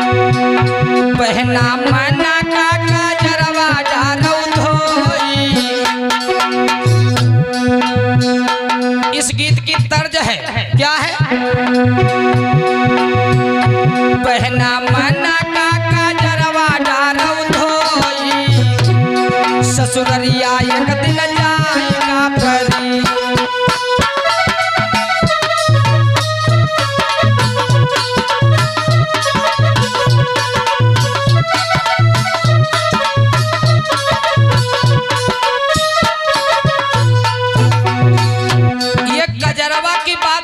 बहना मना का काजरवा डालो धोई। इस गीत की तर्ज है, क्या है? बहना मना का काजरवा डालो धोई, ससुररिया एक दिन जाएगा परी।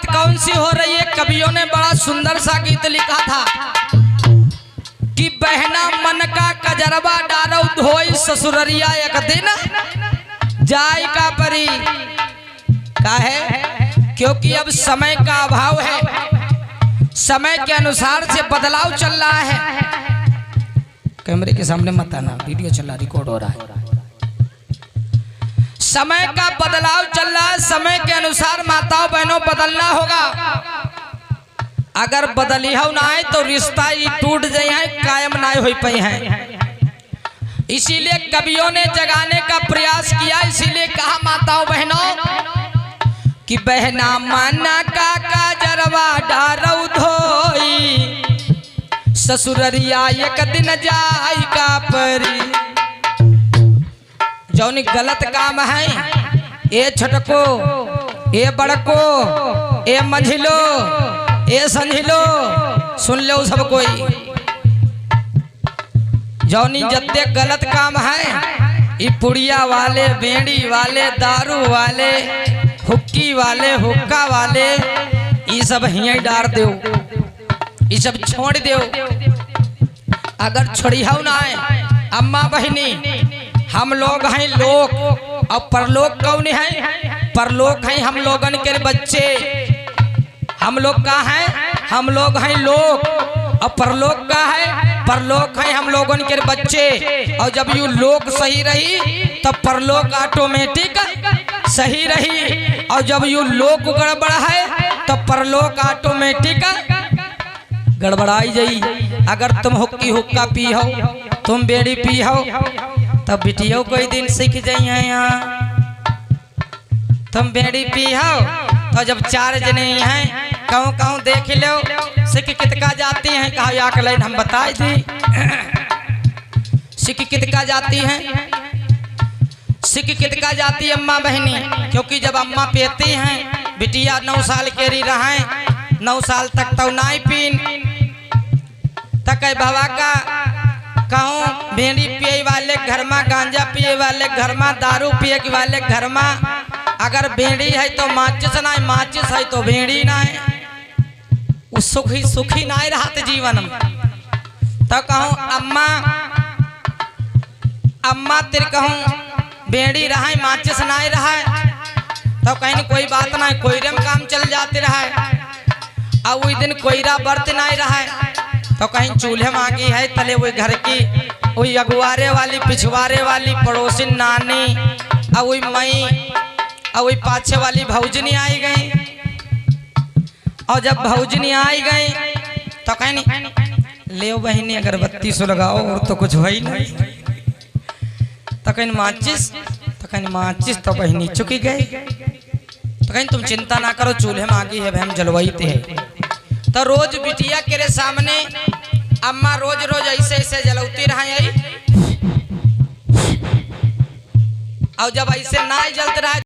कौन सी हो रही है? कवियों ने बड़ा सुंदर सा गीत लिखा था कि बहना मन का कजरवा डारो धोई, ससुररिया एक दिन जाय का परी। काहे? क्योंकि अब समय का अभाव है, समय के अनुसार से बदलाव चल रहा है। कैमरे के सामने मत आना, वीडियो चल रहा, रिकॉर्ड हो रहा है। समय का बदलाव चल रहा है, समय के अनुसार माताओं बहनों बदलना होगा। अगर बदलिया ना है तो रिश्ता ही टूट जाए हैं, कायम ना हो पाए हैं। इसीलिए कवियों ने जगाने का प्रयास किया, इसीलिए कहा माताओं बहनों कि बहना माना का काजरवा डारो धोई, ससुररिया एक दिन जाय का परी। जौन गलत काम है, ए छोटको, ए बड़को, ए मंझिलो, ए संझिलो, सुन लो सब कोई। जौनी जत्ते गलत काम है, ये पुड़िया वाले, बेड़ी वाले, दारू वाले, हुक्की वाले, हुक्का वाले, ये सब हियाँ डार दो, ये सब छोड़ दो। अगर छोड़िया ना है, अम्मा बहनी हम लोग हैं लोग, और परलोक कौन है? परलोक हैं हम लोगन के बच्चे। हम लोग का है? हम लोग हैं लोग, और परलोक का है? परलोक है हम लोगन के बच्चे। और जब यू लोक सही रही तब परलोक ऑटोमेटिक सही रही, और जब यू लोक गड़बड़ है तब परलोक ऑटोमेटिक गड़बड़ाई जाई। अगर तुम हुक्की हुक्का पी हो, तुम बेड़ी पी हो, तब बिटियों कोई दिन सीख जाइए यहाँ। तुम बेड़ी पी हो तो जब चार जने हैं कहूँ कहूँ देख लो, सिख कितका जाती हैं, कहा याक लाइन हम बताए दी। सिख कितका जाती हैं, सिख कितका जाती अम्मा बहनी, क्योंकि जब अम्मा पीती हैं, बिटिया 9 साल केरी रहें, 9 साल तक तो नाई पीन तक बाबा का कहूँ बेड़ी पिए वाले घर में, गांजा पिए वाले घर में, दारू पिए वाले घर में, अगर बेड़ी है तो माचिस ना, माचिस है तो बेड़ी ना है, उस सुखी ना रहते जीवन में। तो कहूँ अम्मा अम्मा तेरे कहूँ बेड़ी रहा, माचिस ना रहा, तो कहीं कोई बात ना, कोयरे में काम चल जाते रहा। और वही दिन कोयरा बर्त ना रहा, तो कहीं चूल्हे मांगी है तले वही घर की, वही अगुआरे वाली, पिछवारे वाली, पड़ोसी नानी, और वही मई, और वही पाछे वाली भौजनी आई गई। और जब भौजनी आई गई तो कहीं ले बहनी अगरबत्ती से लगाओ, और तो कुछ हो ही नहीं। तो कहीं माचिस, तो कहीं माचिस, तो बहनी चुकी गई। तो कहीं तुम चिंता ना करो, चूल्हे मांगी है हम जलवाई थे। तो रोज बिटिया के सामने अम्मा रोज रोज ऐसे ऐसे जलौती रहा, और जब ऐसे ना जलते रहा